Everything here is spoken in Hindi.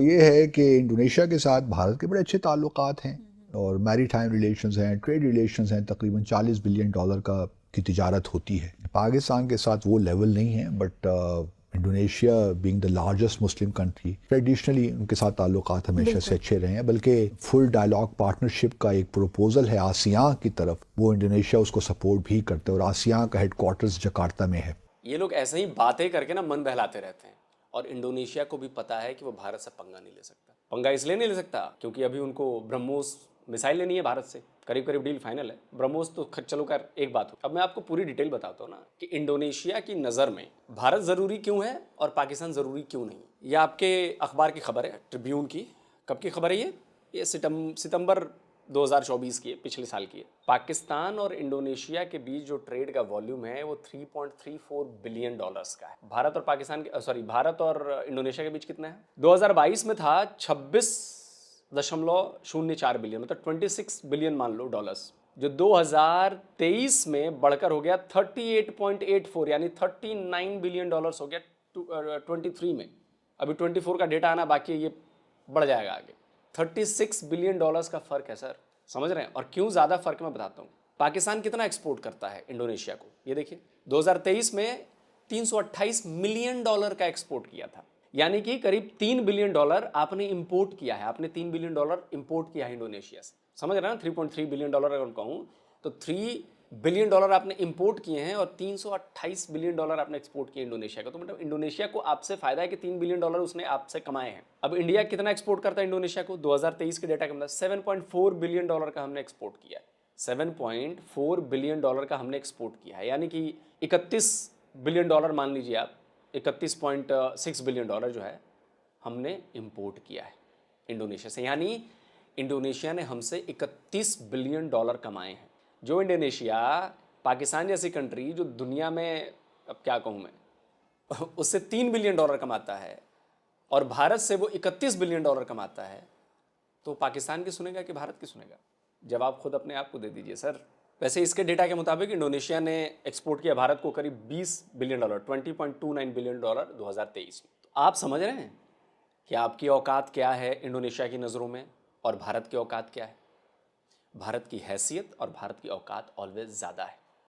ये है कि इंडोनेशिया के साथ भारत के बड़े अच्छे ताल्लुकात हैं और मैरीटाइम रिलेशंस हैं, ट्रेड रिलेशंस हैं, तकरीबन $40 बिलियन की तिजारत होती है। पाकिस्तान के साथ वो लेवल नहीं है, but Indonesia being the largest Muslim country, traditionally उनके साथ ताल्लुकात हमेशा से अच्छे रहे हैं। बल्कि फुल डायलॉग पार्टनरशिप का एक प्रपोजल है आसियान की तरफ, वो इंडोनेशिया उसको सपोर्ट भी करते हैं और आसियान का हेडक्वार्टर्स जकार्ता में है। ये लोग ऐसे ही बातें करके ना मन बहलाते रहते हैं, और इंडोनेशिया को भी पता है कि वो भारत से पंगा नहीं ले सकता। पंगा इसलिए नहीं ले सकता क्योंकि अभी उनको ब्रह्मोस मिसाइल लेनी है भारत से, करीब करीब डील फाइनल है। ब्रह्मोस तो चलो कर एक बात हो। अब मैं आपको पूरी डिटेल बताता हूँ ना कि इंडोनेशिया की नज़र में भारत ज़रूरी क्यों है और पाकिस्तान ज़रूरी क्यों नहीं। ये आपके अखबार की खबर है, ट्रिब्यून की। कब की खबर है ये सितंबर 2024 की है, पिछले साल की है। पाकिस्तान और इंडोनेशिया के बीच जो ट्रेड का वॉल्यूम है वो $3.34 बिलियन का है। भारत और पाकिस्तान के भारत और इंडोनेशिया के बीच कितना है? 2022 में था 26.04 बिलियन, मतलब 26 बिलियन मान लो डॉलर्स, जो 2023 में बढ़कर हो गया 38.84 यानी $39 बिलियन हो गया 23 में। अभी 24 का डेटा आना बाकी है, ये बढ़ जाएगा आगे। $36 बिलियन का फर्क है सर, समझ रहे हैं? और क्यों ज़्यादा फर्क मैं बताता हूँ। पाकिस्तान कितना एक्सपोर्ट करता है इंडोनेशिया को, ये देखिए 2023 में $328 मिलियन का एक्सपोर्ट किया था, यानी कि करीब $3 बिलियन आपने इंपोर्ट किया है। आपने $3 बिलियन इंपोर्ट किया है इंडोनेशिया से, समझ रहे हैं ना? 3.3 बिलियन डॉलर अगर कहूँ तो 3 बिलियन डॉलर आपने इंपोर्ट किए हैं और $328 बिलियन आपने एक्सपोर्ट किए इंडोनेशिया को। तो मतलब इंडोनेशिया को आपसे फायदा है कि $3 बिलियन उसने आपसे कमाए हैं। अब इंडिया कितना एक्सपोर्ट करता है इंडोनेशिया को? 2023 के डेटा के मतलब $7.4 बिलियन का हमने एक्सपोर्ट किया है। $7.4 बिलियन का हमने एक्सपोर्ट किया है, यानी कि $31 बिलियन मान लीजिए आप, 31.6 बिलियन जो है हमने इंपोर्ट किया है इंडोनेशिया से। यानी इंडोनेशिया ने हमसे $31 बिलियन कमाए हैं। जो इंडोनेशिया, पाकिस्तान जैसी कंट्री जो दुनिया में, अब क्या कहूँ मैं, उससे $3 बिलियन कमाता है और भारत से वो $31 बिलियन कमाता है, तो पाकिस्तान की सुनेगा कि भारत की सुनेगा? जवाब खुद अपने आप को दे दीजिए सर। वैसे इसके डेटा के मुताबिक इंडोनेशिया ने एक्सपोर्ट किया भारत को करीब $20 बिलियन, $20.29 बिलियन 2023 में। तो आप समझ रहे हैं कि आपकी औकात क्या है इंडोनेशिया की नज़रों में और भारत की औकात क्या है। भारत की हैसियत और भारत की औकात ऑलवेज ज़्यादा है।